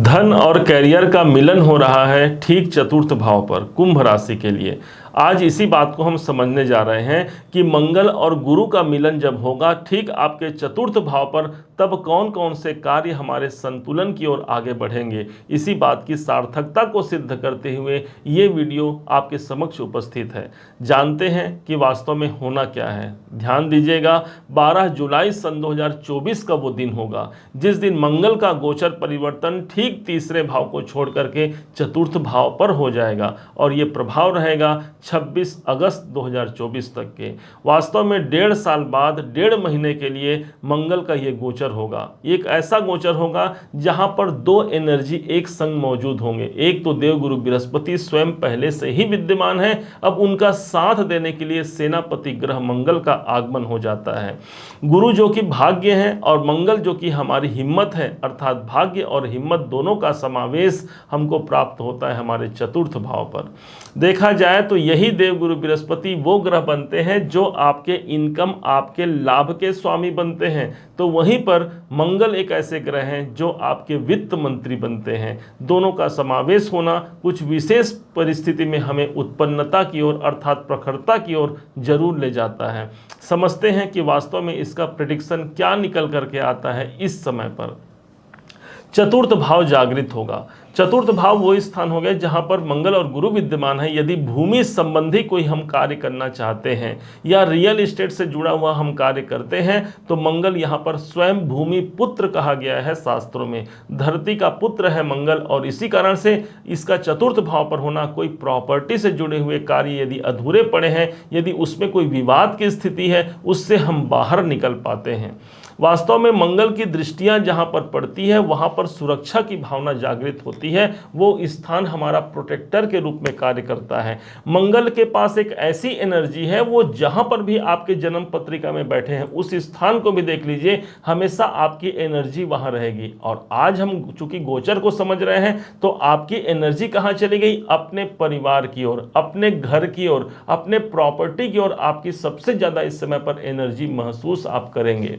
धन और कैरियर का मिलन हो रहा है ठीक चतुर्थ भाव पर कुंभ राशि के लिए। आज इसी बात को हम समझने जा रहे हैं कि मंगल और गुरु का मिलन जब होगा ठीक आपके चतुर्थ भाव पर, तब कौन कौन से कार्य हमारे संतुलन की ओर आगे बढ़ेंगे। इसी बात की सार्थकता को सिद्ध करते हुए ये वीडियो आपके समक्ष उपस्थित है। जानते हैं कि वास्तव में होना क्या है। ध्यान दीजिएगा, 12 जुलाई सन 2024 का वो दिन होगा जिस दिन मंगल का गोचर परिवर्तन ठीक तीसरे भाव को छोड़ करके चतुर्थ भाव पर हो जाएगा और ये प्रभाव रहेगा 26 अगस्त 2024 तक के। वास्तव में 1.5 साल बाद 1.5 महीने के लिए मंगल का ये गोचर होगा। एक ऐसा गोचर होगा जहां पर दो एनर्जी एक संग मौजूद होंगे। एक तो देवगुरु बृहस्पति स्वयं पहले से ही विद्यमान है, अब उनका साथ देने के लिए सेनापति ग्रह मंगल का आगमन हो जाता है। गुरु जो कि भाग्य है और मंगल जो कि हमारी हिम्मत है, अर्थात भाग्य और हिम्मत दोनों का समावेश हमको प्राप्त होता है हमारे चतुर्थ भाव पर। देखा जाए तो यही देवगुरु बृहस्पति वो ग्रह बनते हैं जो आपके इनकम, आपके लाभ के स्वामी बनते हैं। तो वहीं पर मंगल एक ऐसे ग्रह हैं जो आपके वित्त मंत्री बनते हैं। दोनों का समावेश होना कुछ विशेष परिस्थिति में हमें उत्पन्नता की ओर, अर्थात प्रखरता की ओर जरूर ले जाता है। समझते हैं कि वास्तव में इसका प्रेडिक्शन क्या निकल करके आता है। इस समय पर चतुर्थ भाव जागृत होगा। चतुर्थ भाव वो स्थान हो गया जहां पर मंगल और गुरु विद्यमान है। यदि भूमि संबंधी कोई हम कार्य करना चाहते हैं या रियल एस्टेट से जुड़ा हुआ हम कार्य करते हैं तो मंगल यहां पर स्वयं भूमि पुत्र कहा गया है शास्त्रों में। धरती का पुत्र है मंगल और इसी कारण से इसका चतुर्थ भाव पर होना, कोई प्रॉपर्टी से जुड़े हुए कार्य यदि अधूरे पड़े हैं, यदि उसमें कोई विवाद की स्थिति है, उससे हम बाहर निकल पाते हैं। वास्तव में मंगल की दृष्टियां जहां पर पड़ती है वहां पर सुरक्षा की भावना जागृत होती है। वो स्थान हमारा प्रोटेक्टर के रूप में कार्य करता है। मंगल के पास एक ऐसी एनर्जी है, वो जहां पर भी आपके जन्म पत्रिका में बैठे हैं उस स्थान को भी देख लीजिए, हमेशा आपकी एनर्जी वहां रहेगी। और आज हम चूंकि गोचर को समझ रहे हैं तो आपकी एनर्जी कहां चली गई? अपने परिवार की ओर, अपने घर की ओर, अपने प्रॉपर्टी की ओर आपकी सबसे ज्यादा इस समय पर एनर्जी महसूस आप करेंगे।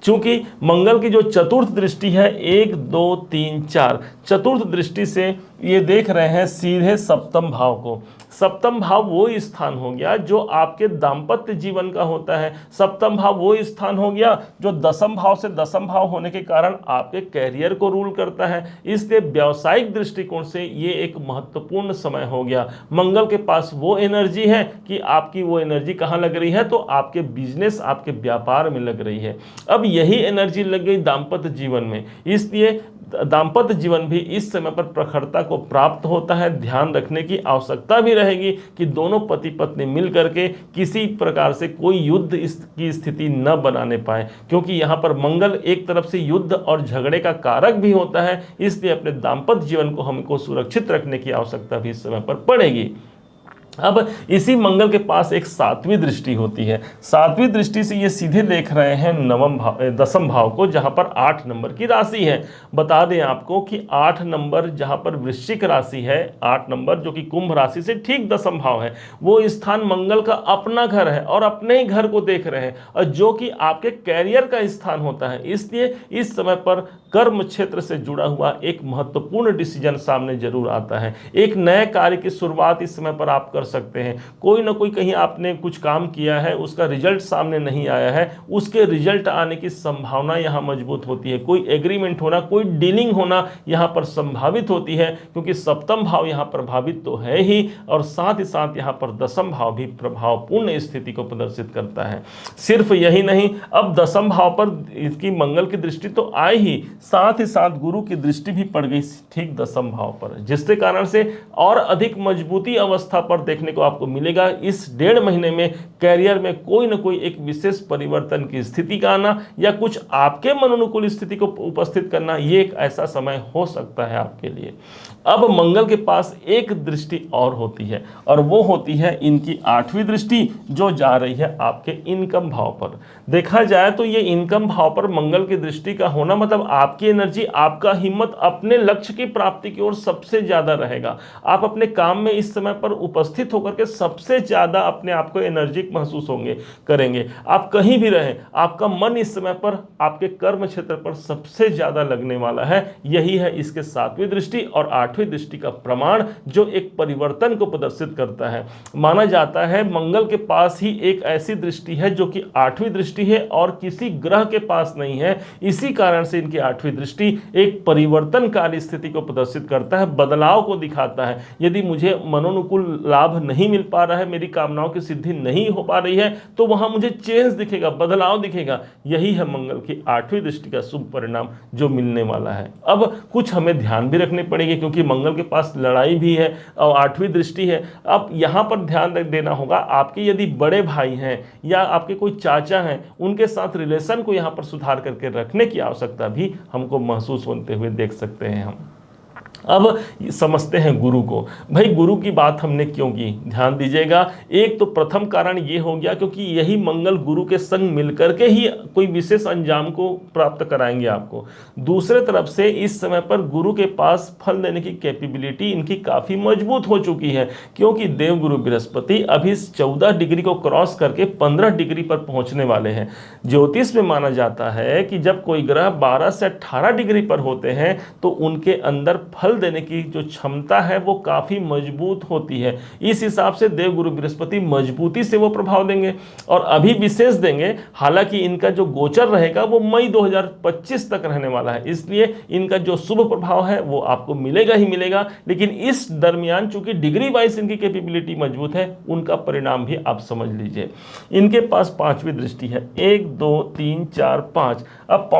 चूंकि मंगल की जो चतुर्थ दृष्टि है, 1 2 3 4 चतुर्थ दृष्टि से ये देख रहे हैं सीधे सप्तम भाव को। सप्तम भाव वो स्थान हो गया जो आपके दाम्पत्य जीवन का होता है। सप्तम भाव वो स्थान हो गया जो दसम भाव से दसम भाव होने के कारण आपके कैरियर को रूल करता है। इसलिए व्यावसायिक दृष्टिकोण से ये एक महत्वपूर्ण समय हो गया। मंगल के पास वो एनर्जी है कि आपकी वो एनर्जी कहाँ लग रही है? तो आपके बिजनेस, आपके व्यापार में लग रही है। अब यही एनर्जी लग गई दाम्पत्य जीवन में, इसलिए दाम्पत्य जीवन भी इस समय पर प्रखरता को प्राप्त होता है। ध्यान रखने की आवश्यकता भी रहेगी कि दोनों पति पत्नी मिल करके किसी प्रकार से कोई युद्ध की स्थिति न बनाने पाए, क्योंकि यहाँ पर मंगल एक तरफ से युद्ध और झगड़े का कारक भी होता है। इसलिए अपने दाम्पत्य जीवन को हमको सुरक्षित रखने की आवश्यकता भी इस समय पर पड़ेगी। अब इसी मंगल के पास एक 7वीं दृष्टि होती है। 7वीं दृष्टि से ये सीधे देख रहे हैं दसम भाव को, जहां पर 8 नंबर की राशि है। बता दें आपको कि 8 नंबर जहां पर वृश्चिक राशि है, 8 नंबर जो कि कुंभ राशि से ठीक दसम भाव है, वो स्थान मंगल का अपना घर है और अपने ही घर को देख रहे हैं, और जो कि आपके कैरियर का स्थान होता है। इसलिए इस समय पर कर्म क्षेत्र से जुड़ा हुआ एक महत्वपूर्ण डिसीजन सामने जरूर आता है। एक नए कार्य की शुरुआत इस समय पर आप कर सकते हैं। कोई ना कोई कहीं आपने कुछ काम किया है, उसका रिजल्ट सामने नहीं आया है, उसके रिजल्ट आने की संभावना यहां मजबूत होती है। कोई एग्रीमेंट होना, कोई डीलिंग होना यहां पर संभावित होती है, क्योंकि सप्तम भाव यहां प्रभावित तो है ही और साथ ही साथ यहां पर दसम भाव भी प्रभावपूर्ण स्थिति को प्रदर्शित करता है। सिर्फ यही नहीं, अब दसम भाव पर इसकी मंगल की दृष्टि तो आई ही, साथ ही साथ गुरु की दृष्टि भी पड़ गई ठीक दसम भाव पर, जिसके कारण से और अधिक मजबूती अवस्था पर देखने को आपको मिलेगा। इस 1.5 महीने में कैरियर में कोई ना कोई एक विशेष परिवर्तन की स्थिति का आना या कुछ आपके मनोनुकूल स्थिति को उपस्थित करना, ये एक ऐसा समय हो सकता है आपके लिए। अब मंगल के पास एक दृष्टि और होती है और वो होती है इनकी 8वीं दृष्टि, जो जा रही है आपके इनकम भाव पर। देखा जाए तो ये इनकम भाव पर मंगल की दृष्टि का होना मतलब आपकी एनर्जी, आपका हिम्मत अपने लक्ष्य की प्राप्ति की ओर सबसे ज्यादा रहेगा। आप अपने काम में इस समय पर उपस्थित उपस्थित होकर के सबसे ज़्यादा अपने आप को एनर्जिक महसूस होंगे करेंगे। आप कहीं भी रहें, आपका मन इस समय पर आपके कर्म क्षेत्र पर सबसे ज़्यादा लगने वाला है। यही है इसके 7वीं दृष्टि और 8वीं दृष्टि का प्रमाण, जो एक परिवर्तन को प्रदर्शित करता है। माना जाता है मंगल के पास ही एक ऐसी दृष्टि है जो कि 8वीं दृष्टि है और किसी ग्रह के पास नहीं है। इसी कारण से इनकी 8वीं दृष्टि एक परिवर्तनकारी स्थिति को प्रदर्शित करता है, बदलाव को दिखाता है। यदि मुझे मनोनुकूल लाभ नहीं मिल पा रहा है, मेरी कामनाओं की सिद्धि नहीं हो पा रही है, तो वहां मुझे चेंज दिखेगा, बदलाव दिखेगा। यही है मंगल की 8वीं दृष्टि का शुभ परिणाम जो मिलने वाला है। अब कुछ हमें ध्यान भी रखने पड़ेंगे, क्योंकि मंगल के पास लड़ाई भी है और 8वीं दृष्टि है। अब यहां पर ध्यान देना होगा, आपके यदि बड़े भाई हैं या आपके कोई चाचा हैं, उनके साथ रिलेशन को यहां पर सुधार करके रखने की आवश्यकता भी हमको महसूस होते हुए देख सकते हैं हम। अब समझते हैं गुरु को। भाई गुरु की बात हमने क्यों की, ध्यान दीजिएगा। एक तो प्रथम कारण ये हो गया क्योंकि यही मंगल गुरु के संग मिलकर के ही कोई विशेष अंजाम को प्राप्त कराएंगे आपको। दूसरे तरफ से इस समय पर गुरु के पास फल देने की कैपेबिलिटी इनकी काफ़ी मजबूत हो चुकी है, क्योंकि देवगुरु बृहस्पति अभी 14 डिग्री को क्रॉस करके 15 डिग्री पर पहुंचने वाले हैं। ज्योतिष में माना जाता है कि जब कोई ग्रह 12 से 18 डिग्री पर होते हैं तो उनके अंदर फल देने की जो क्षमता है वो काफी मजबूत होती है। इस हिसाब से देवगुरु बृहस्पति मजबूती से वो प्रभाव देंगे और अभी विशेष देंगे। हालांकि इनका जो गोचर रहेगा वो मई 2025 तक रहने वाला है, इसलिए इनका जो शुभ प्रभाव है वो आपको मिलेगा ही मिलेगा। लेकिन इस दरमियान चूंकि डिग्री वाइज इनकी कैपेबिलिटी मजबूत है, उनका परिणाम भी आप समझ लीजिए। इनके पास 5वीं दृष्टि है, 1 2 3 4 5। अब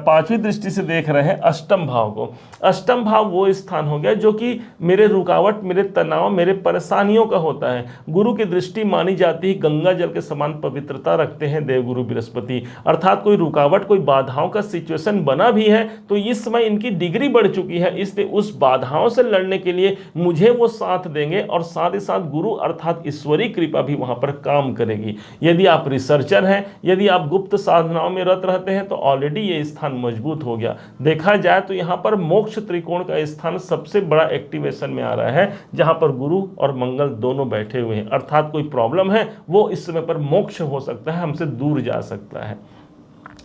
5वीं दृष्टि से देख रहे हैं अष्टम भाव को। अष्टम भाव वो स्थान हो गया जो कि मेरे रुकावट, मेरे तनाव, मेरे परेशानियों का होता है। गुरु की दृष्टि मानी जाती है गंगा जल के समान पवित्रता रखते हैं देवगुरु बृहस्पति। अर्थात कोई रुकावट, कोई बाधाओं का सिचुएशन बना भी है तो इस समय इनकी डिग्री बढ़ चुकी है, इसलिए उस बाधाओं से लड़ने के लिए मुझे वो साथ देंगे और साथ ही साथ गुरु अर्थात ईश्वरीय कृपा भी वहां पर काम करेगी। यदि आप रिसर्चर हैं, यदि आप गुप्त साधनाओं में रत रहते हैं तो ऑलरेडी ये स्थान मजबूत हो गया। देखा जाए तो यहाँ पर मोक्ष त्रिकोण का स्थान सबसे बड़ा एक्टिवेशन में आ रहा है, जहां पर गुरु और मंगल दोनों बैठे हुए हैं। अर्थात कोई प्रॉब्लम है वो इस समय पर मोक्ष हो सकता है, हमसे दूर जा सकता है।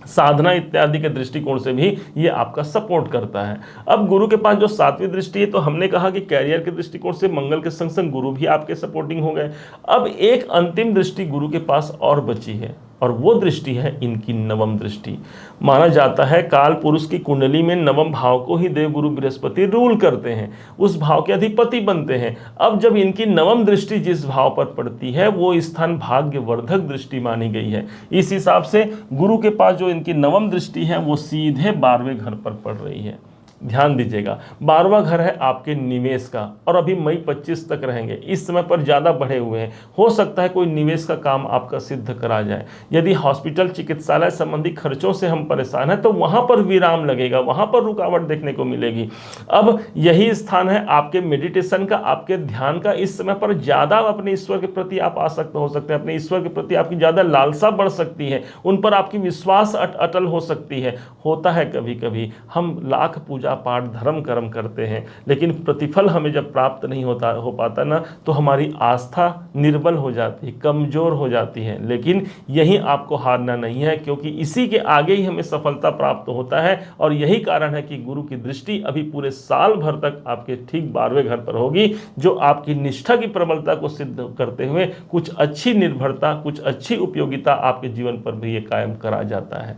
साधना इत्यादि के दृष्टिकोण से भी ये आपका सपोर्ट करता है। अब गुरु के पास जो 7वीं दृष्टि है, तो हमने कहा कि कैरियर के दृष्टिकोण से मंगल के संग संग गुरु भी आपके सपोर्टिंग हो गए। अब एक अंतिम दृष्टि गुरु के पास और बची है और वो दृष्टि है इनकी 9वीं दृष्टि। माना जाता है काल पुरुष की कुंडली में 9वें भाव को ही देवगुरु बृहस्पति रूल करते हैं, उस भाव के अधिपति बनते हैं। अब जब इनकी 9वीं दृष्टि जिस भाव पर पड़ती है वो स्थान भाग्यवर्धक दृष्टि मानी गई है। इस हिसाब से गुरु के पास जो इनकी 9वीं दृष्टि है वो सीधे 12वें घर पर पड़ रही है। ध्यान दीजिएगा, 12वां घर है आपके निवेश का और अभी मई 25 तक रहेंगे। इस समय पर ज़्यादा बढ़े हुए हैं, हो सकता है कोई निवेश का काम आपका सिद्ध करा जाए। यदि हॉस्पिटल चिकित्सालय संबंधी खर्चों से हम परेशान हैं तो वहाँ पर विराम लगेगा, वहाँ पर रुकावट देखने को मिलेगी। अब यही स्थान है आपके मेडिटेशन का, आपके ध्यान का। इस समय पर ज़्यादा अपने ईश्वर के प्रति आप आसक्त हो सकते हैं, अपने ईश्वर के प्रति आपकी ज़्यादा लालसा बढ़ सकती है, उन पर आपकी विश्वास अटल हो सकती है। होता है कभी कभी हम लाख पूजा पाठ धर्म कर्म करते हैं, लेकिन प्रतिफल हमें जब प्राप्त नहीं हो पाता ना, तो हमारी आस्था निर्बल हो जाती है, कमजोर हो जाती है। लेकिन यही आपको हारना नहीं है, क्योंकि इसी के आगे ही हमें सफलता प्राप्त होता है। और यही कारण है कि गुरु की दृष्टि अभी पूरे साल भर तक आपके ठीक 12वें घर पर होगी, जो आपकी निष्ठा की प्रबलता को सिद्ध करते हुए कुछ अच्छी निर्भरता, कुछ अच्छी उपयोगिता आपके जीवन पर भी ये कायम करा जाता है।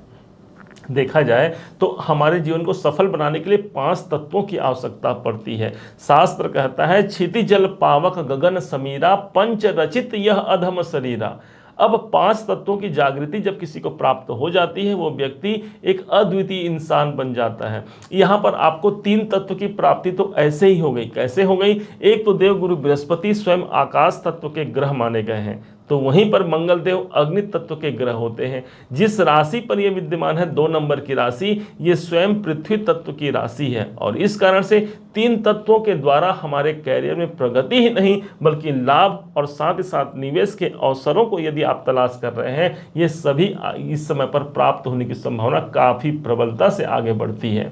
देखा जाए तो हमारे जीवन को सफल बनाने के लिए 5 तत्वों की आवश्यकता पड़ती है। शास्त्र कहता है क्षिति जल पावक गगन समीरा पंच रचित यह अधम शरीरा। अब 5 तत्वों की जागृति जब किसी को प्राप्त हो जाती है, वो व्यक्ति एक अद्वितीय इंसान बन जाता है। यहाँ पर आपको 3 तत्व की प्राप्ति तो ऐसे ही हो गई। कैसे हो गई? एक तो देवगुरु बृहस्पति स्वयं आकाश तत्व के ग्रह माने गए हैं, तो वहीं पर मंगल देव अग्नि तत्व के ग्रह होते हैं। जिस राशि पर यह विद्यमान है 2 नंबर की राशि, ये स्वयं पृथ्वी तत्व की राशि है। और इस कारण से 3 तत्वों के द्वारा हमारे कैरियर में प्रगति ही नहीं बल्कि लाभ और साथ ही साथ निवेश के अवसरों को यदि आप तलाश कर रहे हैं, ये सभी इस समय पर प्राप्त होने की संभावना काफ़ी प्रबलता से आगे बढ़ती है।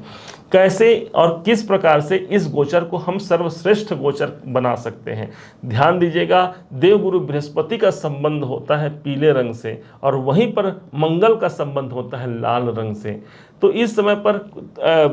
कैसे और किस प्रकार से इस गोचर को हम सर्वश्रेष्ठ गोचर बना सकते हैं। ध्यान दीजिएगा, देवगुरु बृहस्पति का संबंध होता है पीले रंग से और वहीं पर मंगल का संबंध होता है लाल रंग से। तो इस समय पर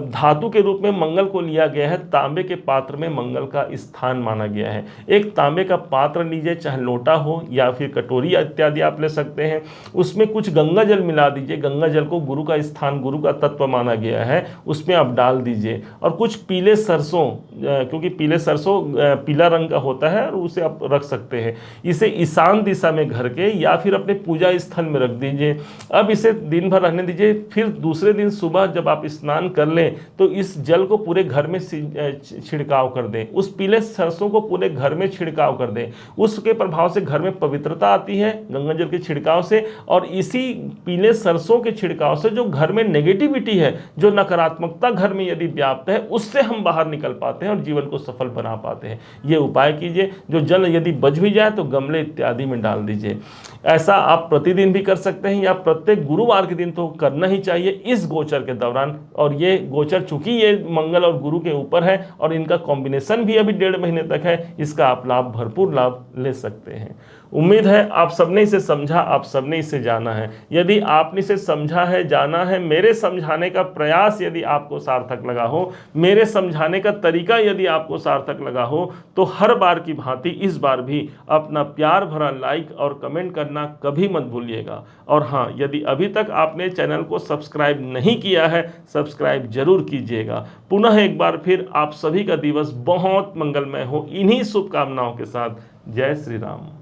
धातु के रूप में मंगल को लिया गया है, तांबे के पात्र में मंगल का स्थान माना गया है। एक तांबे का पात्र लीजिए, चाहे लोटा हो या फिर कटोरी इत्यादि आप ले सकते हैं, उसमें कुछ गंगा जल मिला दीजिए। गंगा जल को गुरु का स्थान, गुरु का तत्व माना गया है, उसमें आप डाल दीजिए। और कुछ पीले सरसों, क्योंकि पीले सरसों पीला रंग का होता है, और उसे आप रख सकते हैं। इसे ईशान दिशा में घर के या फिर अपने पूजा स्थल में रख दीजिए। अब इसे दिन भर रहने दीजिए। फिर दूसरे दिन सुबह जब आप स्नान कर लें तो इस जल को पूरे घर में छिड़काव कर दें। उस पीले सरसों को पूरे घर में छिड़काव कर दें। उसके प्रभाव से घर में पवित्रता आती है गंगा जल के छिड़काव से। और इसी पीले सरसों के छिड़काव से जो घर में नेगेटिविटी है, जो नकारात्मकता घर में यदि व्याप्त है, उससे हम बाहर निकल पाते हैं और जीवन को सफल बना पाते हैं। ये उपाय कीजिए। जो जल यदि बच भी जाए तो गमले इत्यादि में डाल दीजिए। ऐसा आप प्रतिदिन भी कर सकते हैं या प्रत्येक गुरुवार के दिन तो करना ही चाहिए इस गोचर के दौरान। और ये गोचर चूंकि ये मंगल और गुरु के ऊपर है और इनका कॉम्बिनेशन भी अभी 1.5 महीने तक है, इसका आप भरपूर लाभ ले सकते हैं। उम्मीद है आप सबने इसे समझा, आप सबने इसे जाना है। यदि आपने इसे समझा है, जाना है, मेरे समझाने का प्रयास यदि आपको सार्थक लगा हो, मेरे समझाने का तरीका यदि आपको सार्थक लगा हो, तो हर बार की भांति इस बार भी अपना प्यार भरा लाइक और कमेंट करना कभी मत भूलिएगा। और हाँ, यदि अभी तक आपने चैनल को सब्सक्राइब नहीं किया है, सब्सक्राइब जरूर कीजिएगा। पुनः एक बार फिर आप सभी का दिवस बहुत मंगलमय हो, इन्हीं शुभकामनाओं के साथ। जय श्री राम।